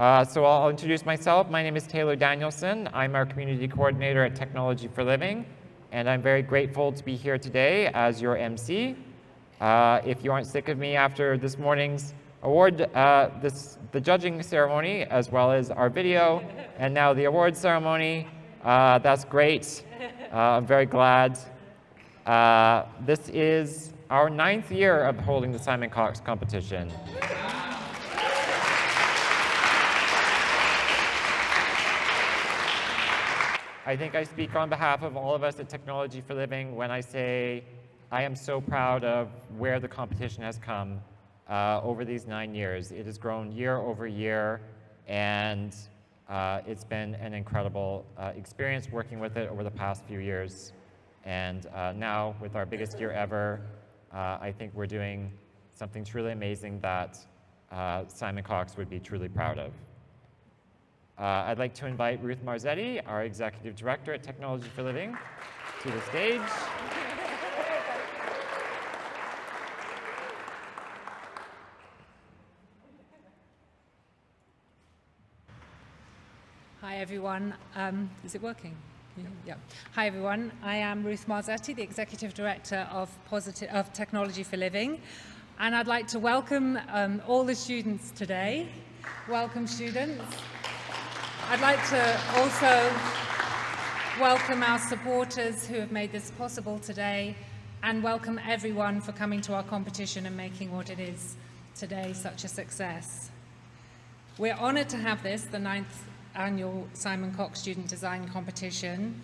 So I'll introduce myself. My name is Taylor Danielson. I'm our community coordinator at Technology for Living, and I'm very grateful to be here today as your MC. If you aren't sick of me after this morning's award, the judging ceremony, as well as our video, and now the award ceremony, that's great. I'm very glad. This is our 9th year of holding the Simon Cox competition. I think I speak on behalf of all of us at Technology for Living when I say I am so proud of where the competition has come over these 9 years. It has grown year over year, and it's been an incredible experience working with it over the past few years. And now, with our biggest year ever, I think we're doing something truly amazing that Simon Cox would be truly proud of. I'd like to invite Ruth Marzetti, our Executive Director at Technology for Living, to the stage. Hi everyone. Is it working? Yeah. Hi everyone. I am Ruth Marzetti, the Executive Director of Technology for Living, and I'd like to welcome all the students today. Welcome, students. I'd like to also welcome our supporters who have made this possible today, and welcome everyone for coming to our competition and making what it is today such a success. We're honored to have this, the 9th annual Simon Cox Student Design Competition.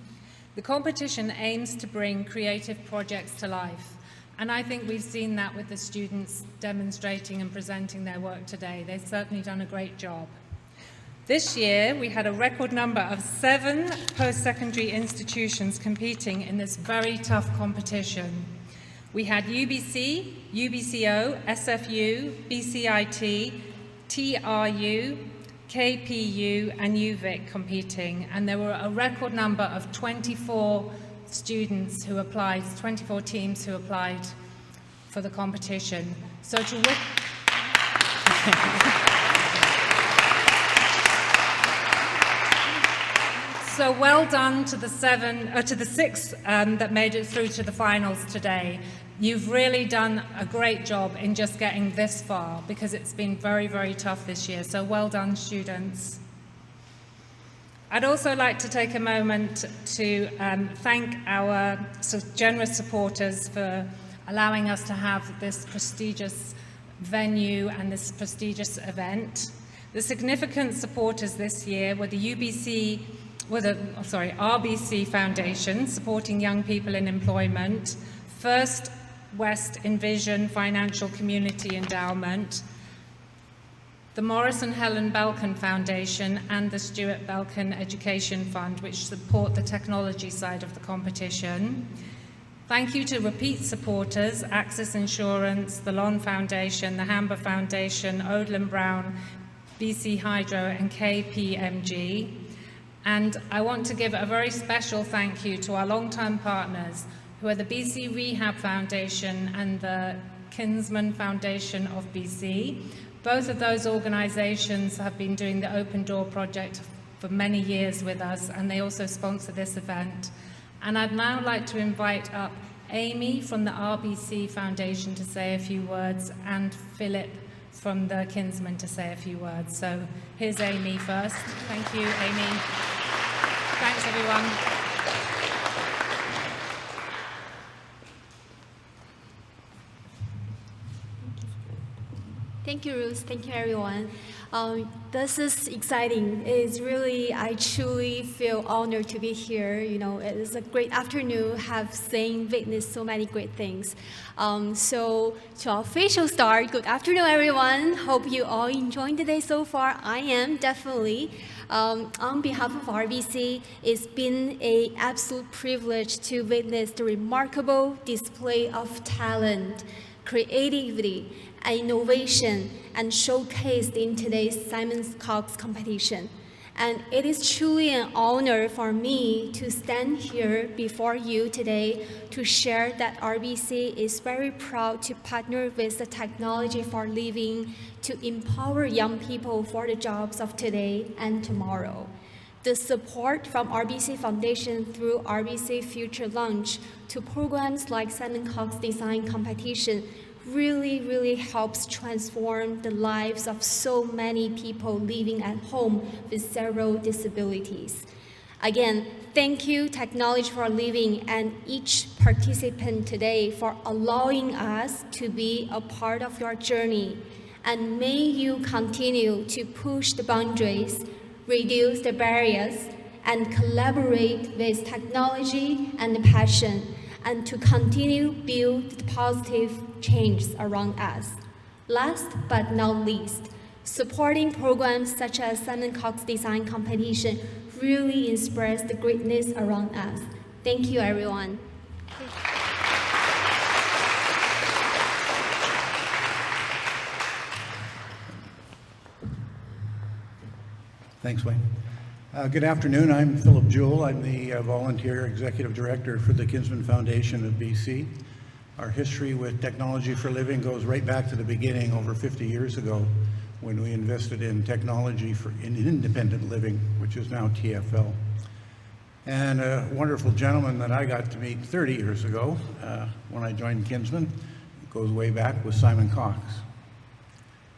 The competition aims to bring creative projects to life, and I think we've seen that with the students demonstrating and presenting their work today. They've certainly done a great job. This year, we had a record number of 7 post-secondary institutions competing in this very tough competition. We had UBC, UBCO, SFU, BCIT, TRU, KPU, and UVic competing, and there were a record number of 24 students who applied, 24 teams who applied for the competition. So So well done to the 6 that made it through to the finals today. You've really done a great job in just getting this far, because it's been very, very tough this year. So well done, students. I'd also like to take a moment to thank our generous supporters for allowing us to have this prestigious venue and this prestigious event. The significant supporters this year were the RBC Foundation, supporting young people in employment, First West Envision Financial Community Endowment, the Morris and Helen Belkin Foundation, and the Stuart Belkin Education Fund, which support the technology side of the competition. Thank you to repeat supporters, Access Insurance, the Lon Foundation, the Hamber Foundation, Odlin Brown, BC Hydro, and KPMG. And I want to give a very special thank you to our long-term partners, who are the BC Rehab Foundation and the Kinsman Foundation of BC. Both of those organizations have been doing the Open Door project for many years with us, and they also sponsor this event. And I'd now like to invite up Amy from the RBC Foundation to say a few words, and Philip from the Kinsman to say a few words. So here's Amy first. Thank you, Amy. Thanks, everyone. Thank you, Ruth. Thank you, everyone. This is exciting. It's really, I truly feel honored to be here. You know, it is a great afternoon, have witnessed so many great things. So to our official start, good afternoon, everyone. Hope you all enjoying the day so far. I am, definitely. On behalf of RBC, it's been an absolute privilege to witness the remarkable display of talent, creativity, and innovation, and showcased in today's Simon Cox competition. And it is truly an honor for me to stand here before you today to share that RBC is very proud to partner with the Technology for Living to empower young people for the jobs of today and tomorrow. The support from RBC Foundation through RBC Future Launch to programs like Simon Cox Design Competition really helps transform the lives of so many people living at home with several disabilities. Again, thank you, Technology for Living, and each participant today for allowing us to be a part of your journey. And may you continue to push the boundaries, reduce the barriers, and collaborate with technology and passion, and to continue build the positive change around us. Last but not least, supporting programs such as Simon Cox Design Competition really inspires the greatness around us. Thank you, everyone. Thanks, Wayne. Good afternoon. I'm Philip Jewell. I'm the volunteer executive director for the Kinsman Foundation of BC. Our history with Technology for Living goes right back to the beginning over 50 years ago when we invested in technology in independent living, which is now TFL. And a wonderful gentleman that I got to meet 30 years ago when I joined Kinsman, it goes way back, was Simon Cox.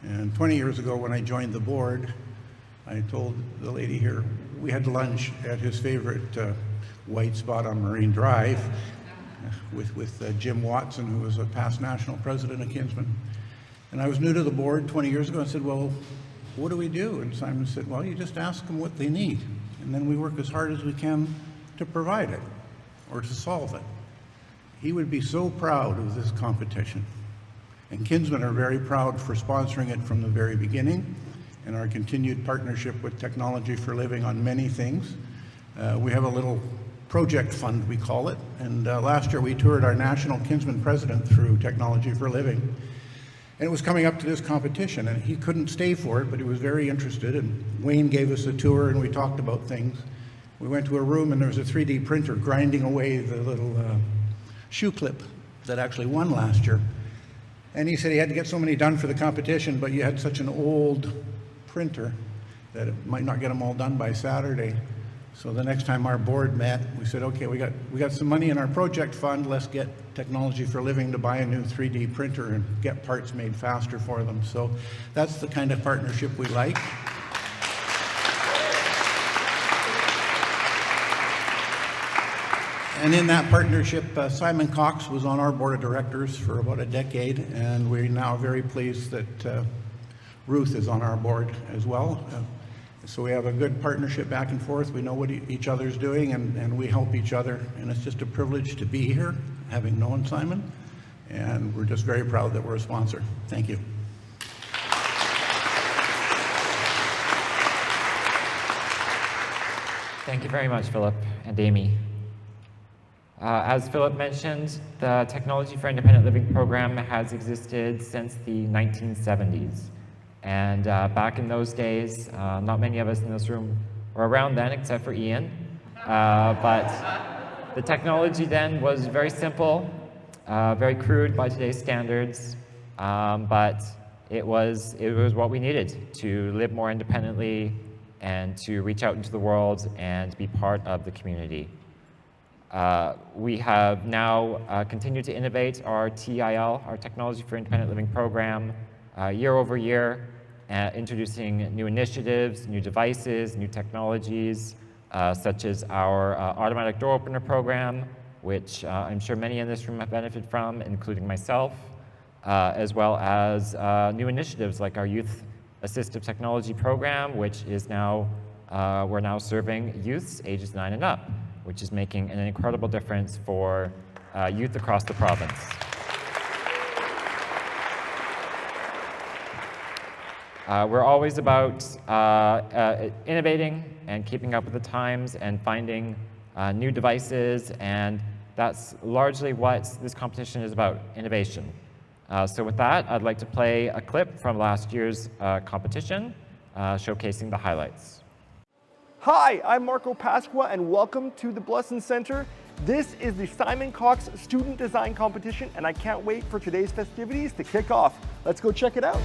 And 20 years ago when I joined the board, I told the lady here, we had lunch at his favorite white spot on Marine Drive with Jim Watson, who was a past national president of Kinsman. And I was new to the board 20 years ago. I said, well, what do we do? And Simon said, well, you just ask them what they need. And then we work as hard as we can to provide it or to solve it. He would be so proud of this competition. And Kinsman are very proud for sponsoring it from the very beginning and our continued partnership with Technology for Living on many things. We have a little project fund, we call it, and last year we toured our national Kinsman president through Technology for Living. And it was coming up to this competition, and he couldn't stay for it, but he was very interested, and Wayne gave us a tour and we talked about things. We went to a room and there was a 3D printer grinding away the little shoe clip that actually won last year. And he said he had to get so many done for the competition, but you had such an old printer that it might not get them all done by Saturday. So the next time our board met, we said, okay, we got some money in our project fund, let's get Technology for Living to buy a new 3D printer and get parts made faster for them. So that's the kind of partnership we like. And in that partnership, Simon Cox was on our board of directors for about a decade, and we're now very pleased that Ruth is on our board as well. So we have a good partnership back and forth. We know what each other's doing, and we help each other. And it's just a privilege to be here, having known Simon. And we're just very proud that we're a sponsor. Thank you. Thank you very much, Philip and Amy. As Philip mentioned, the Technology for Independent Living program has existed since the 1970s. And back in those days, not many of us in this room were around then, except for Ian. But the technology then was very simple, very crude by today's standards, but it was what we needed to live more independently and to reach out into the world and be part of the community. We have now continued to innovate our TIL, our Technology for Independent Living program, year over year, introducing new initiatives, new devices, new technologies, such as our automatic door opener program, which I'm sure many in this room have benefited from, including myself, as well as new initiatives like our youth assistive technology program, which is now, we're now serving youths ages 9 and up, which is making an incredible difference for youth across the province. We're always about innovating and keeping up with the times and finding new devices, and that's largely what this competition is about, innovation. So with that, I'd like to play a clip from last year's competition, showcasing the highlights. Hi, I'm Marco Pasqua and welcome to the Blusson Center. This is the Simon Cox Student Design Competition and I can't wait for today's festivities to kick off. Let's go check it out.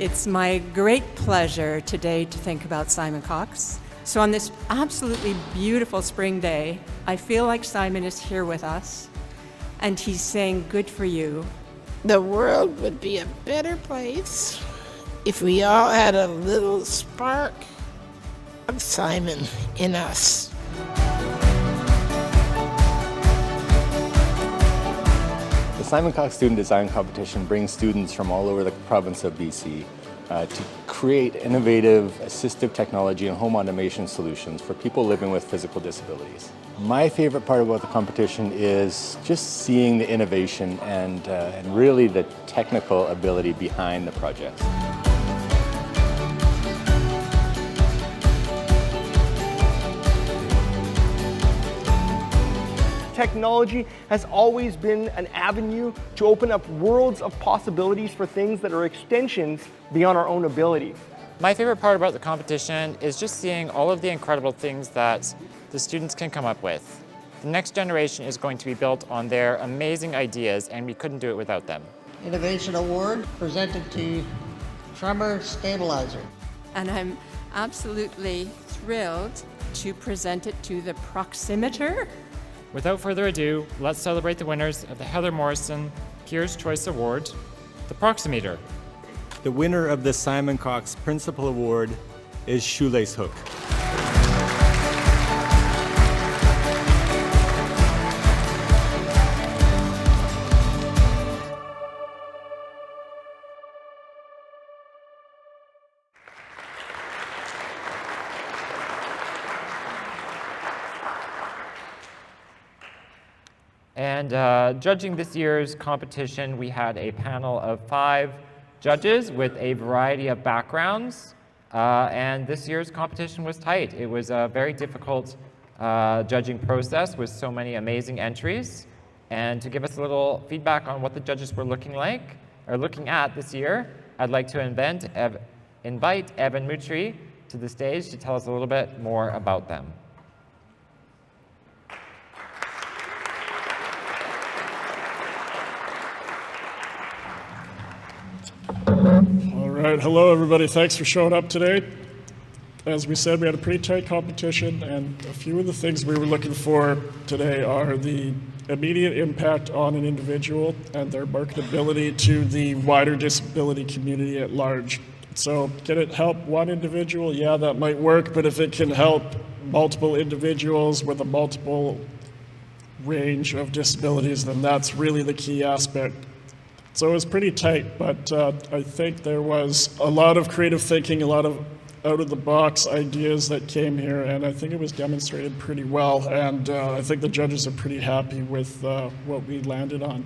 It's my great pleasure today to think about Simon Cox. So on this absolutely beautiful spring day, I feel like Simon is here with us and he's saying, good for you. The world would be a better place if we all had a little spark of Simon in us. The Simon Cox Student Design Competition brings students from all over the province of BC to create innovative assistive technology and home automation solutions for people living with physical disabilities. My favorite part about the competition is just seeing the innovation and really the technical ability behind the project. Technology has always been an avenue to open up worlds of possibilities for things that are extensions beyond our own abilities. My favorite part about the competition is just seeing all of the incredible things that the students can come up with. The next generation is going to be built on their amazing ideas and we couldn't do it without them. Innovation Award presented to Tremor Stabilizer. And I'm absolutely thrilled to present it to the Proximeter. Without further ado, let's celebrate the winners of the Heather Morrison Peers' Choice Award, the Proximeter. The winner of the Simon Cox Principal Award is Shoelace Hook. And judging this year's competition, we had a panel of 5 judges with a variety of backgrounds. And this year's competition was tight. It was a very difficult judging process with so many amazing entries. And to give us a little feedback on what the judges were looking at this year, I'd like to invite Evan Mutri to the stage to tell us a little bit more about them. All right, hello everybody. Thanks for showing up today. As we said, we had a pretty tight competition, and a few of the things we were looking for today are the immediate impact on an individual and their marketability to the wider disability community at large. So can it help one individual? Yeah, that might work, but if it can help multiple individuals with a multiple range of disabilities, then that's really the key aspect. So it was pretty tight, but I think there was a lot of creative thinking, a lot of out-of-the-box ideas that came here, and I think it was demonstrated pretty well, and I think the judges are pretty happy with what we landed on.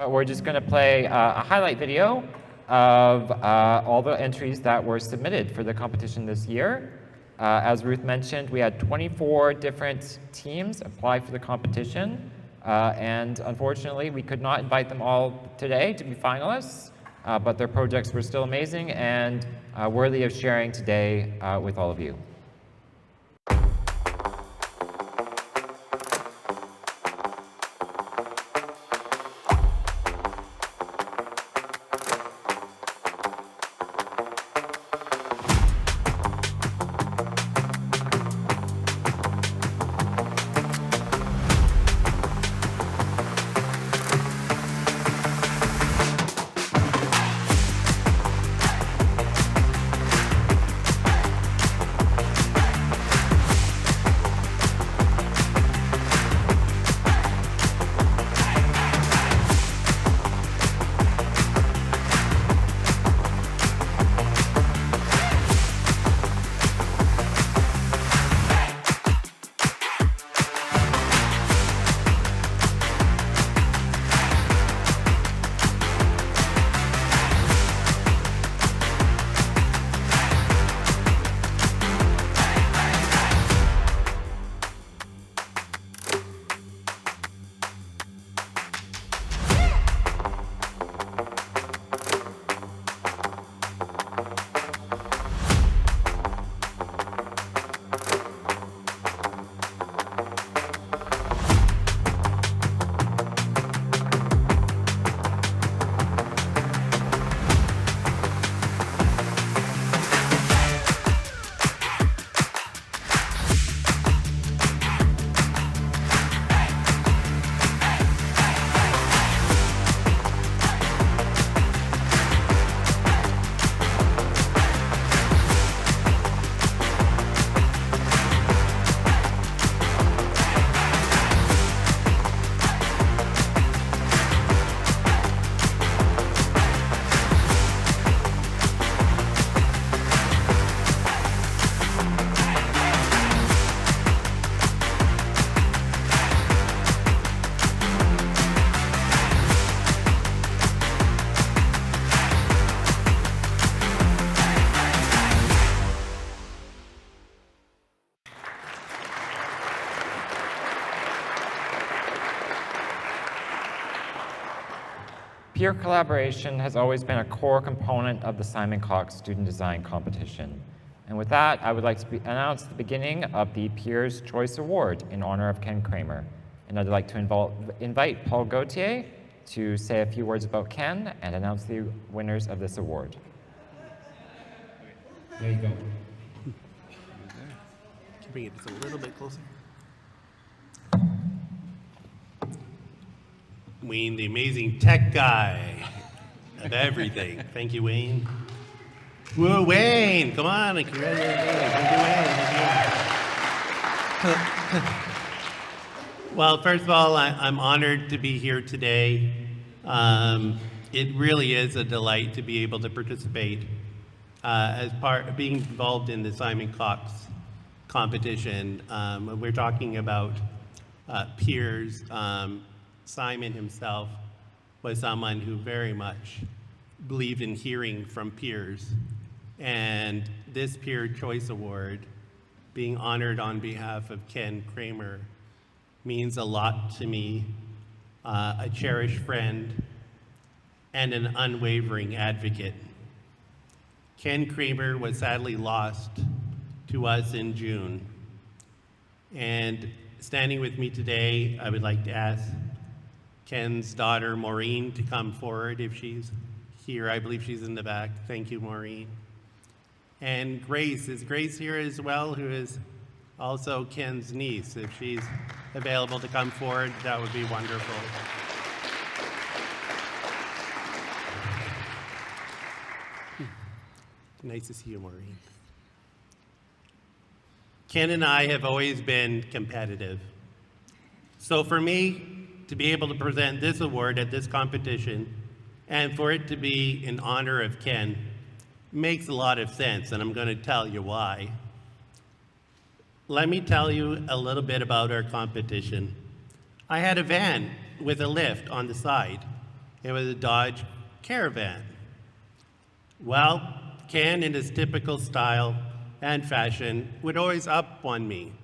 We're just going to play a highlight video of all the entries that were submitted for the competition this year. As Ruth mentioned, we had 24 different teams apply for the competition. And unfortunately, we could not invite them all today to be finalists, but their projects were still amazing and worthy of sharing today with all of you. Peer collaboration has always been a core component of the Simon Cox Student Design Competition. And with that, I would like to announce the beginning of the Peers' Choice Award in honor of Ken Kramer. And I'd like to invite Paul Gauthier to say a few words about Ken and announce the winners of this award. There you go. Can you bring it just a little bit closer? Wayne, the amazing tech guy of everything. Thank you, Wayne. Whoa, Wayne, come on, and congratulations. Thank you, Wayne. Well, first of all, I'm honored to be here today. It really is a delight to be able to participate as part of being involved in the Simon Cox competition. We're talking about peers. Simon himself was someone who very much believed in hearing from peers. And this Peer Choice Award, being honored on behalf of Ken Kramer, means a lot to me, a cherished friend, and an unwavering advocate. Ken Kramer was sadly lost to us in June. And standing with me today, I would like to ask Ken's daughter, Maureen, to come forward if she's here. I believe she's in the back. Thank you, Maureen. And Grace, is Grace here as well, who is also Ken's niece? If she's available to come forward, that would be wonderful. Nice to see you, Maureen. Ken and I have always been competitive. So for me, to be able to present this award at this competition and for it to be in honor of Ken makes a lot of sense, and I'm going to tell you why. Let me tell you a little bit about our competition. I had a van with a lift on the side. It was a Dodge Caravan. Well, Ken, in his typical style and fashion, would always up on me.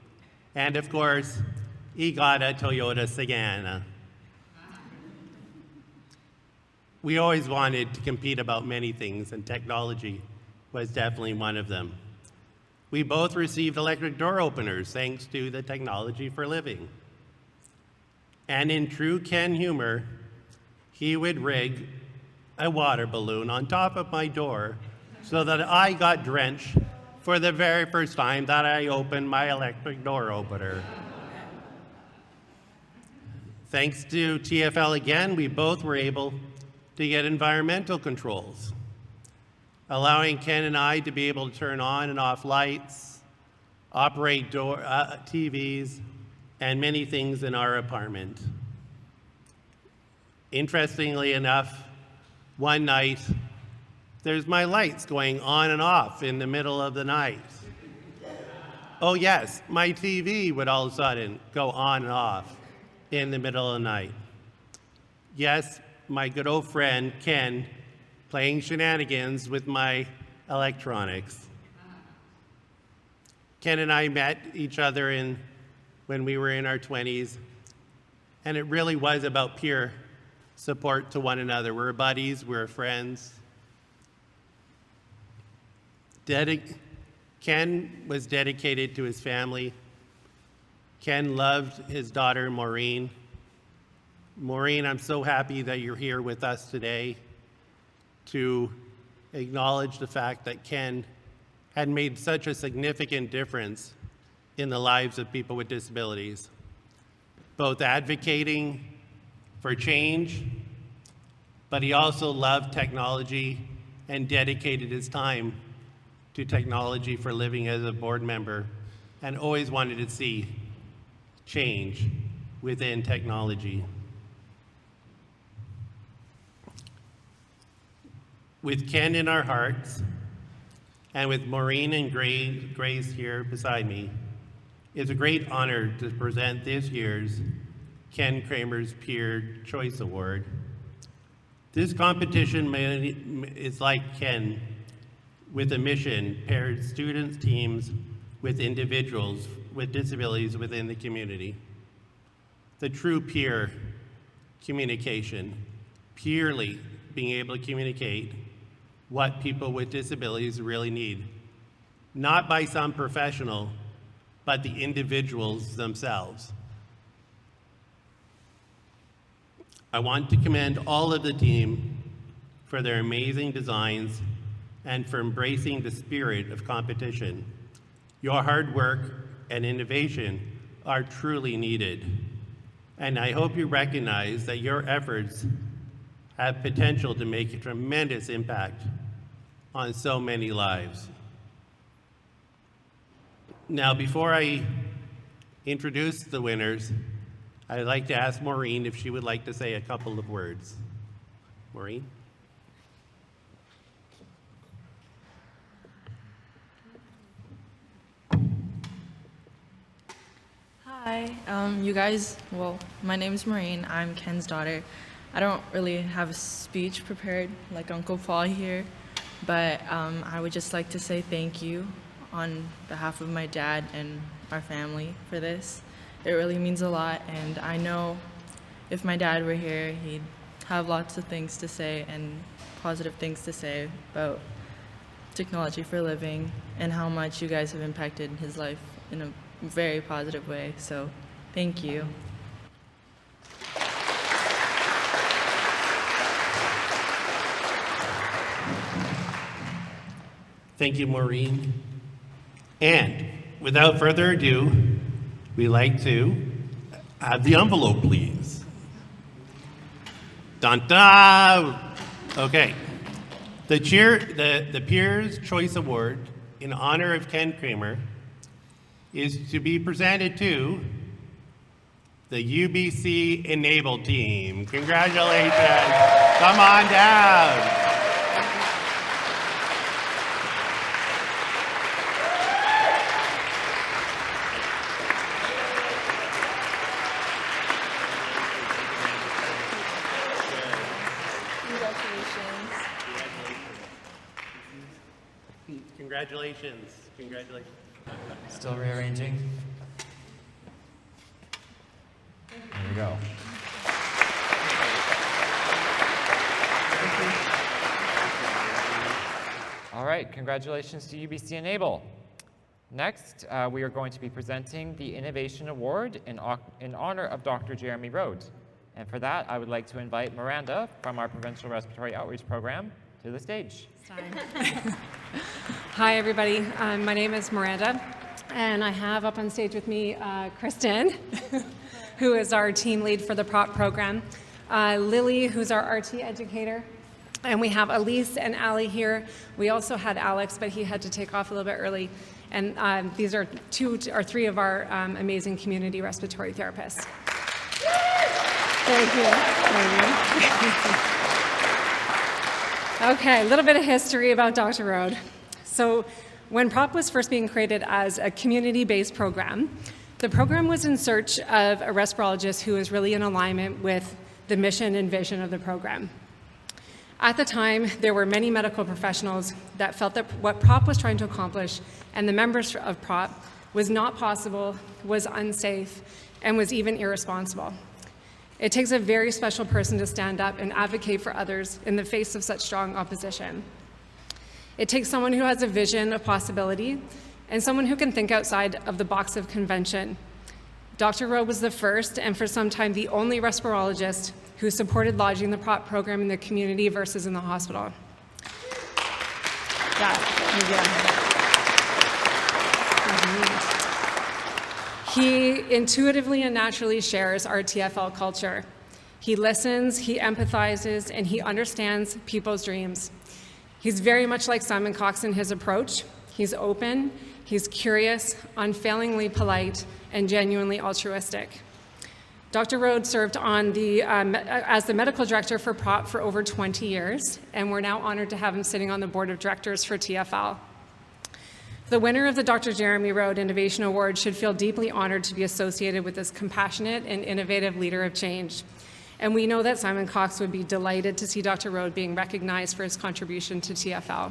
And of course, he got a Toyota Sienna. We always wanted to compete about many things, and technology was definitely one of them. We both received electric door openers thanks to the Technology for Living. And in true Ken humor, he would rig a water balloon on top of my door so that I got drenched for the very first time that I opened my electric door opener. Thanks to TFL again, we both were able to get environmental controls, allowing Ken and I to be able to turn on and off lights, operate TVs, and many things in our apartment. Interestingly enough, one night, there's my lights going on and off in the middle of the night. Oh yes, my TV would all of a sudden go on and off in the middle of the night. Yes, my good old friend, Ken, playing shenanigans with my electronics. Ken and I met each other when we were in our 20s, and it really was about peer support to one another. We're buddies, we're friends. Ken was dedicated to his family. Ken loved his daughter, Maureen. Maureen, I'm so happy that you're here with us today to acknowledge the fact that Ken had made such a significant difference in the lives of people with disabilities, both advocating for change, but he also loved technology and dedicated his time to Technology for Living as a board member, and always wanted to see change within technology. With Ken in our hearts, and with Maureen and Grace here beside me, it's a great honor to present this year's Ken Kramer's Peer Choice Award. This competition is like Ken, with a mission, paired students, teams with individuals with disabilities within the community. The true peer communication, purely being able to communicate what people with disabilities really need, not by some professional, but the individuals themselves. I want to commend all of the team for their amazing designs and for embracing the spirit of competition. Your hard work and innovation are truly needed, and I hope you recognize that your efforts have potential to make a tremendous impact on so many lives. Now, before I introduce the winners, I'd like to ask Maureen if she would like to say a couple of words. Maureen? Hi, you guys, well, my name is Maureen. I'm Ken's daughter. I don't really have a speech prepared like Uncle Paul here, but I would just like to say thank you on behalf of my dad and our family for this. It really means a lot, and I know if my dad were here, he'd have lots of things to say and positive things to say about technology for living and how much you guys have impacted his life in a very positive way. So thank you. Thank you, Maureen. And without further ado, we'd like to have the envelope, please. Dun dun! Okay. The Peers Choice Award in honor of Ken Kramer is to be presented to the UBC Enable team. Congratulations. Come on down. Congratulations. Congratulations. Still rearranging. There we go. All right, congratulations to UBC Enable. Next, we are going to be presenting the Innovation Award in honor of Dr. Jeremy Rhodes. And for that, I would like to invite Miranda from our Provincial Respiratory Outreach Program to the stage. Hi, everybody. My name is Miranda, and I have up on stage with me Kristen, who is our team lead for the PROP program, Lily, who's our RT educator, and we have Elise and Ali here. We also had Alex, but he had to take off a little bit early. And these are 2 or 3 of our amazing community respiratory therapists. Thank you. Okay, a little bit of history about Dr. Rhodes. So when PROP was first being created as a community-based program, the program was in search of a respirologist who was really in alignment with the mission and vision of the program. At the time, there were many medical professionals that felt that what PROP was trying to accomplish and the members of PROP was not possible, was unsafe, and was even irresponsible. It takes a very special person to stand up and advocate for others in the face of such strong opposition. It takes someone who has a vision of possibility and someone who can think outside of the box of convention. Dr. Rhodes was the first and for some time the only respirologist who supported lodging the PROP program in the community versus in the hospital. He intuitively and naturally shares our TFL culture. He listens, he empathizes, and he understands people's dreams. He's very much like Simon Cox in his approach. He's open, he's curious, unfailingly polite, and genuinely altruistic. Dr. Rhodes served on as the medical director for PROP for over 20 years, and we're now honored to have him sitting on the board of directors for TFL. The winner of the Dr. Jeremy Rhodes Innovation Award should feel deeply honored to be associated with this compassionate and innovative leader of change. And we know that Simon Cox would be delighted to see Dr. Rhodes being recognized for his contribution to TFL.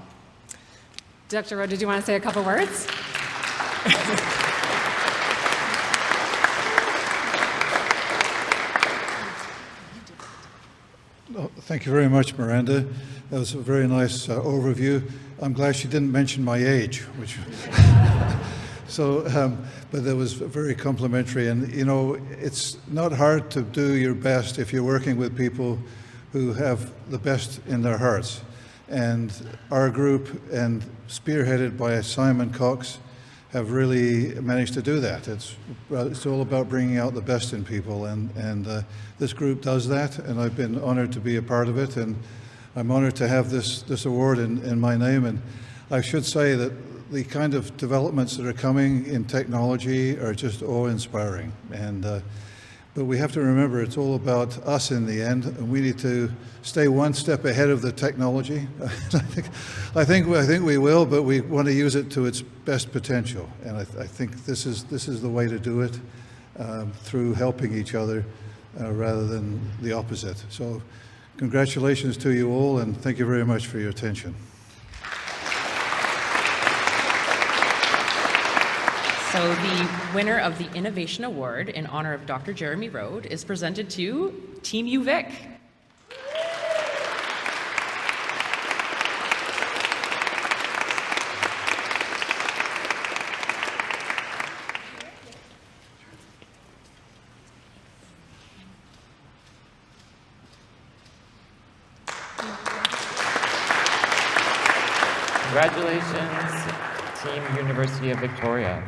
Dr. Rhodes, did you want to say a couple words? Thank you very much, Miranda. That was a very nice overview. I'm glad she didn't mention my age, which but that was very complimentary. And you know, it's not hard to do your best if you're working with people who have the best in their hearts. And our group, and spearheaded by Simon Cox, have really managed to do that. It's all about bringing out the best in people, and this group does that, and I've been honored to be a part of it, and I'm honored to have this award in my name. And I should say that the kind of developments that are coming in technology are just awe-inspiring. But we have to remember it's all about us in the end, and we need to stay one step ahead of the technology. I think we will, but we want to use it to its best potential. And I think this is the way to do it, through helping each other rather than the opposite. So congratulations to you all, and thank you very much for your attention. So the winner of the Innovation Award in honor of Dr. Jeremy Rode is presented to Team UVic. Congratulations, Team University of Victoria.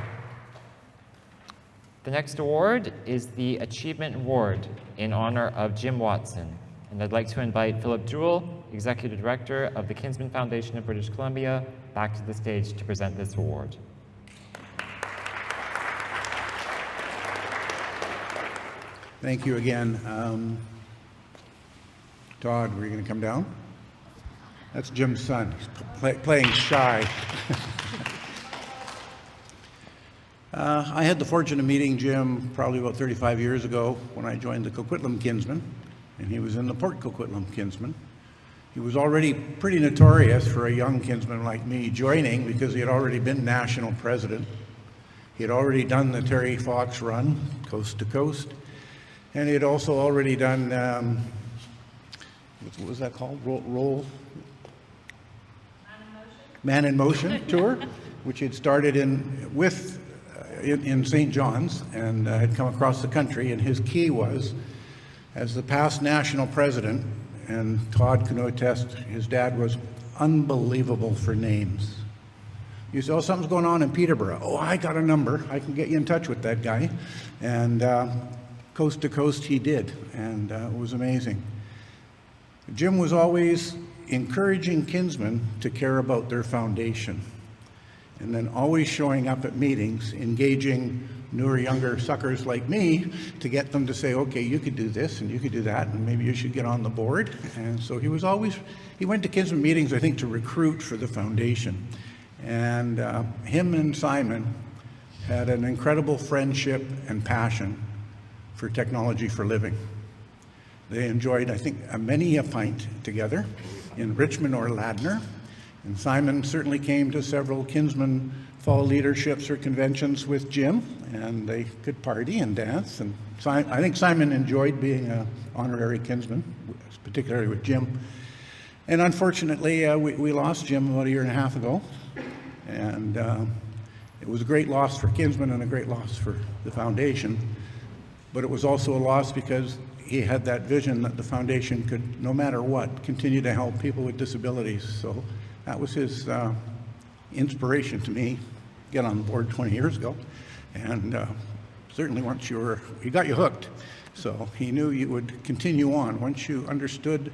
The next award is the Achievement Award in honor of Jim Watson. And I'd like to invite Philip Jewell, Executive Director of the Kinsman Foundation of British Columbia, back to the stage to present this award. Thank you again. Todd, were you going to come down? That's Jim's son. He's playing shy. I had the fortune of meeting Jim probably about 35 years ago when I joined the Coquitlam Kinsman, and he was in the Port Coquitlam Kinsman. He was already pretty notorious for a young kinsman like me joining because he had already been national president. He had already done the Terry Fox run, coast to coast, and he had also already done, what was that called? Man in Motion tour, which he had started in St. John's and had come across the country. And his key was, as the past national president, and Todd can attest, his dad was unbelievable for names. You say, oh, something's going on in Peterborough. Oh, I got a number. I can get you in touch with that guy. And coast to coast he did, and it was amazing. Jim was always encouraging kinsmen to care about their foundation, and then always showing up at meetings, engaging newer, younger suckers like me to get them to say, okay, you could do this and you could do that, and maybe you should get on the board. And so he went to kinsman meetings, I think, to recruit for the foundation. And him and Simon had an incredible friendship and passion for technology for living. They enjoyed, I think, many a pint together in Richmond or Ladner. And Simon certainly came to several Kinsman fall leaderships or conventions with Jim, and they could party and dance. And I think Simon enjoyed being an honorary Kinsman, particularly with Jim. And unfortunately, we lost Jim about 1.5 years ago. And it was a great loss for Kinsman and a great loss for the foundation. But it was also a loss because he had that vision that the foundation could, no matter what, continue to help people with disabilities. So that was his inspiration to me, get on board 20 years ago. And certainly once he got you hooked. So he knew you would continue on. Once you understood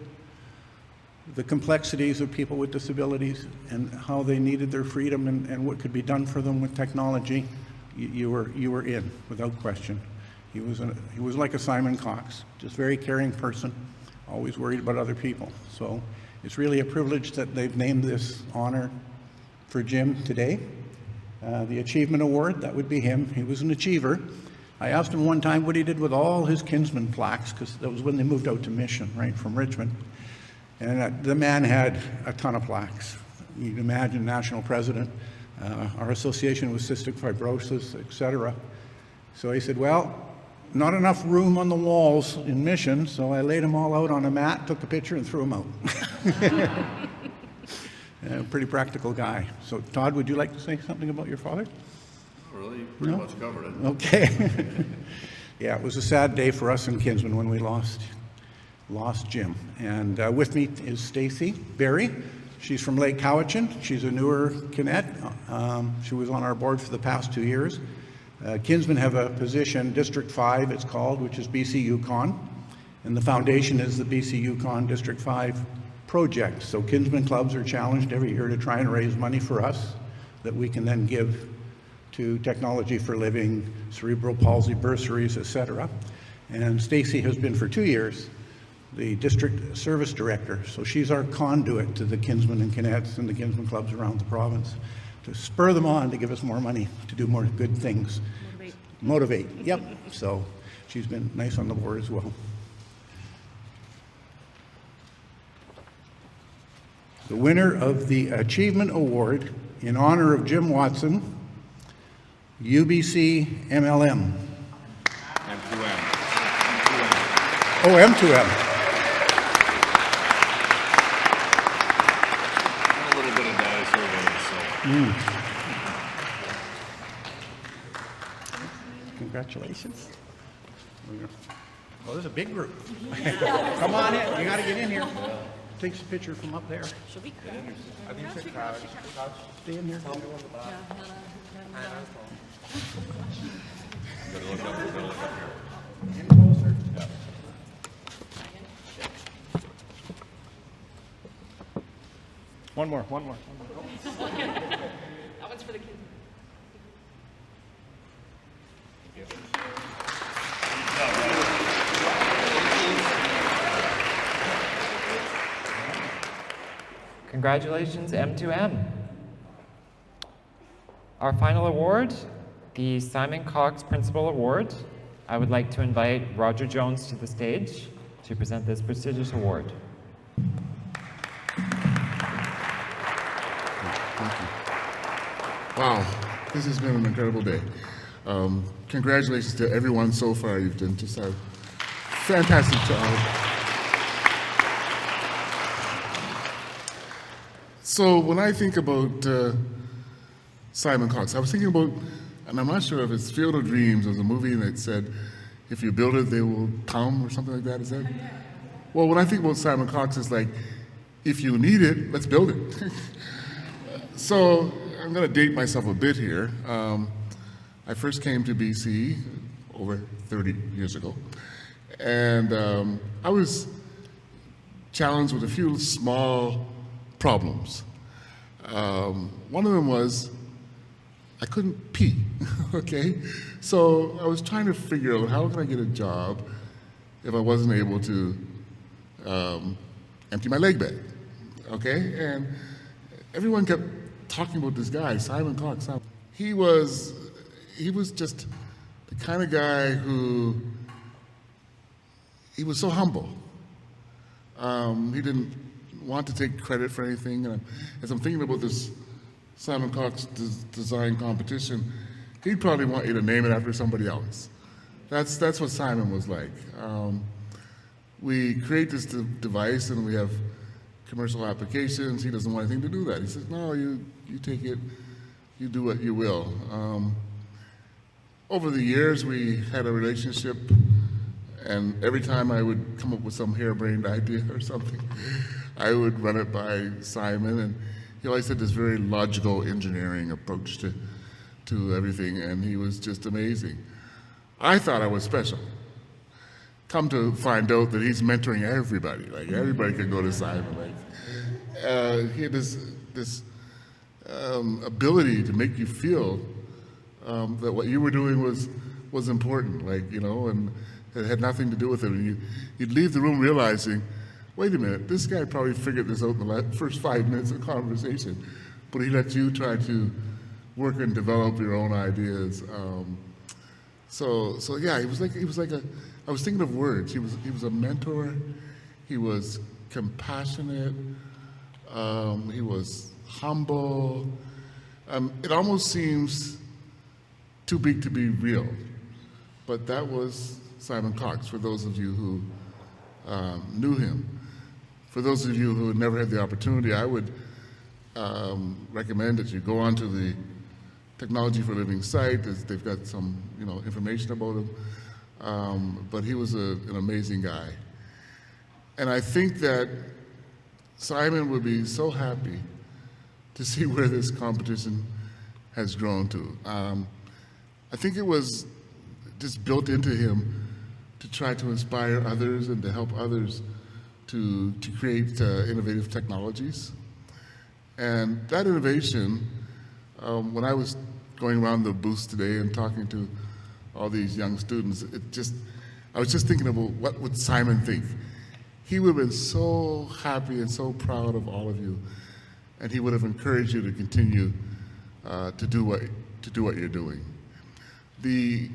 the complexities of people with disabilities and how they needed their freedom and what could be done for them with technology, you were in, without question. He was like a Simon Cox, just very caring person, always worried about other people. So it's really a privilege that they've named this honor for Jim today. The Achievement Award, that would be him. He was an achiever. I asked him one time what he did with all his Kinsman plaques, because that was when they moved out to Mission, right, from Richmond. And the man had a ton of plaques. You can imagine, national president, our association with cystic fibrosis, etc. So he said, well, not enough room on the walls in Mission, so I laid them all out on a mat, took a picture, and threw them out. Pretty practical guy. So, Todd, would you like to say something about your father? Not really, pretty much covered it. Okay. Yeah, it was a sad day for us in Kinsman when we lost Jim. And with me is Stacy Berry. She's from Lake Cowichan. She's a newer Kinet. She was on our board for the past 2 years. Kinsman have a position, District 5 it's called, which is BC Yukon. And the foundation is the BC Yukon District 5 project. So Kinsman clubs are challenged every year to try and raise money for us that we can then give to Technology for Living, cerebral palsy bursaries, etc. And Stacy has been for 2 years the district service director. So she's our conduit to the Kinsman and Kinets and the Kinsman clubs around the province to spur them on to give us more money to do more good things. Motivate. Yep. So she's been nice on the board as well. The winner of the Achievement Award in honor of Jim Watson, UBC MLM. M2M. Oh, M2M. A little bit of that is so. Congratulations. Well, there's a big group. Come on in. You got to get in here. Take a picture from up there. She'll be cool. I think you should crouch. Stay in here. You gotta look up. You gotta look up here. In closer. Yeah. One more. That one's for the kids. Congratulations, M2M. Our final award, the Simon Cox Principal Award. I would like to invite Roger Jones to the stage to present this prestigious award. Wow, this has been an incredible day. Congratulations to everyone so far. You've done just a fantastic job. So when I think about Simon Cox, I was thinking about, and I'm not sure if it's Field of Dreams, there was a movie that said, if you build it, they will come, or something like that, is that? Well, when I think about Simon Cox, it's like, if you need it, let's build it. So I'm going to date myself a bit here. I first came to BC over 30 years ago, and I was challenged with a few small problems. One of them was I couldn't pee, okay? So I was trying to figure out how can I get a job if I wasn't able to empty my leg bag, okay? And everyone kept talking about this guy, Simon Cox. He was just the kind of guy who, he was so humble. He didn't want to take credit for anything. And as I'm thinking about this Simon Cox design competition, he'd probably want you to name it after somebody else. That's what Simon was like. We create this device and we have commercial applications. He doesn't want anything to do that. He says, no, you take it, you do what you will. Over the years, we had a relationship, and every time I would come up with some harebrained idea or something, I would run it by Simon, and he always had this very logical engineering approach to everything, and he was just amazing. I thought I was special. Come to find out that he's mentoring everybody. Like, everybody could go to Simon. Like, he had this ability to make you feel that what you were doing was important, like, you know, and it had nothing to do with it. And you'd leave the room realizing, wait a minute, this guy probably figured this out in the first 5 minutes of conversation, but he let you try to work and develop your own ideas. So yeah, he was like a. I was thinking of words. He was a mentor. He was compassionate. He was humble. It almost seems too big to be real. but that was Simon Cox, for those of you who knew him. For those of you who never had the opportunity, I would recommend that you go onto the Technology for Living site. They've got some information about him, but he was an amazing guy. And I think that Simon would be so happy to see where this competition has grown to. I think it was just built into him to try to inspire others and to help others to create innovative technologies. And that innovation, when I was going around the booths today and talking to all these young students, I was just thinking about what would Simon think. He would have been so happy and so proud of all of you, and he would have encouraged you to continue to do what you're doing. The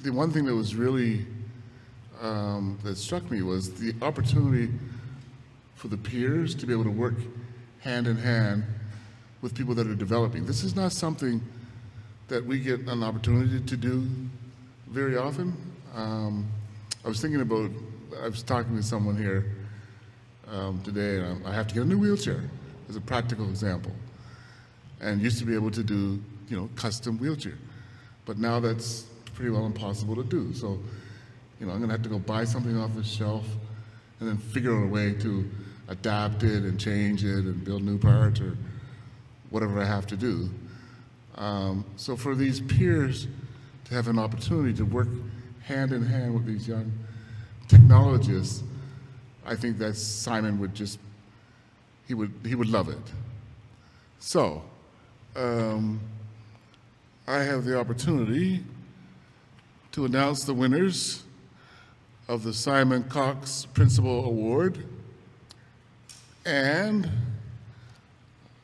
one thing that was really that struck me was the opportunity for the peers to be able to work hand in hand with people that are developing. This is not something that we get an opportunity to do very often. I was talking to someone here today, and I have to get a new wheelchair as a practical example. And used to be able to do, custom wheelchair. But now that's pretty well impossible to do. So, I'm gonna have to go buy something off the shelf and then figure out a way to adapt it and change it and build new parts or whatever I have to do. So for these peers to have an opportunity to work hand in hand with these young technologists, I think that Simon would he would love it. So, I have the opportunity to announce the winners of the Simon Cox Principal Award, and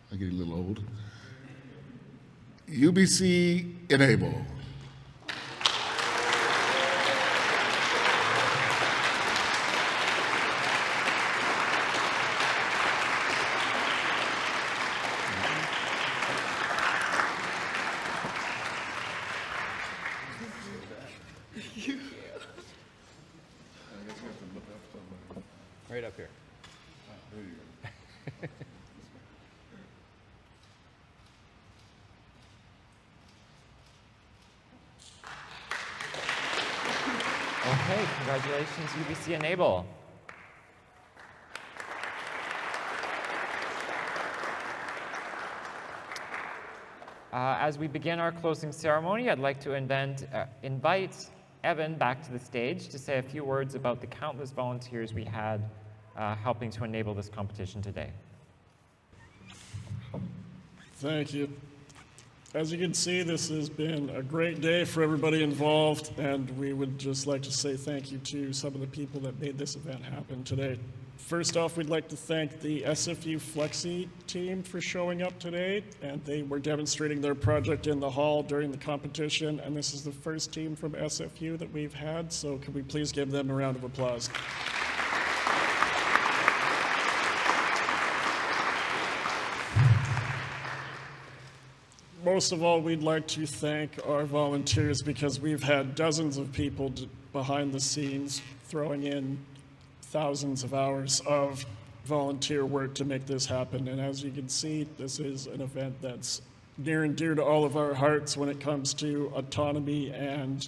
I'm getting a little old, UBC Enable. Right up here. Okay, congratulations, UBC Enable. As we begin our closing ceremony, I'd like to invite Evan back to the stage to say a few words about the countless volunteers we had helping to enable this competition today. Thank you. As you can see, this has been a great day for everybody involved, and we would just like to say thank you to some of the people that made this event happen today. First off, we'd like to thank the SFU Flexi team for showing up today, and they were demonstrating their project in the hall during the competition, and this is the first team from SFU that we've had, so could we please give them a round of applause? Most of all, we'd like to thank our volunteers because we've had dozens of people behind the scenes throwing in thousands of hours of volunteer work to make this happen. And as you can see, this is an event that's near and dear to all of our hearts when it comes to autonomy and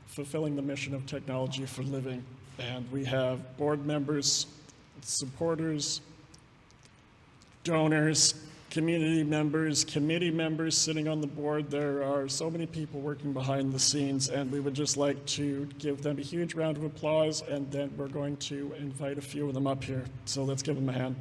fulfilling the mission of technology for living. And we have board members, supporters, donors, community members, committee members sitting on the board. There are so many people working behind the scenes, and we would just like to give them a huge round of applause, and then we're going to invite a few of them up here. So let's give them a hand.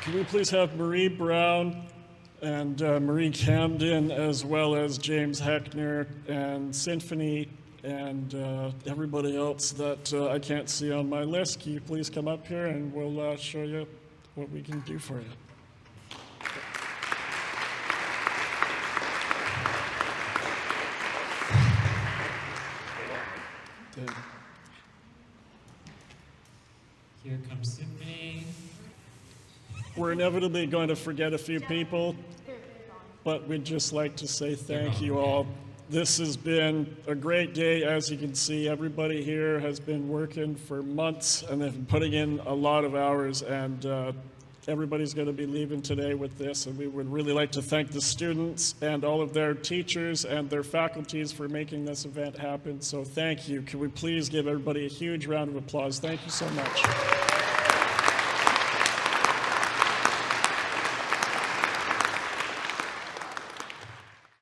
Can we please have Marie Brown and Marie Camden, as well as James Heckner and Symphony and everybody else that I can't see on my list. Can you please come up here and we'll show you what we can do for you. Here comes Symphony. We're inevitably going to forget a few people, but we'd just like to say thank you all. This has been a great day. As you can see, everybody here has been working for months and they've been putting in a lot of hours, and everybody's going to be leaving today with this, and we would really like to thank the students and all of their teachers and their faculties for making this event happen. So thank you. Can we please give everybody a huge round of applause? Thank you so much.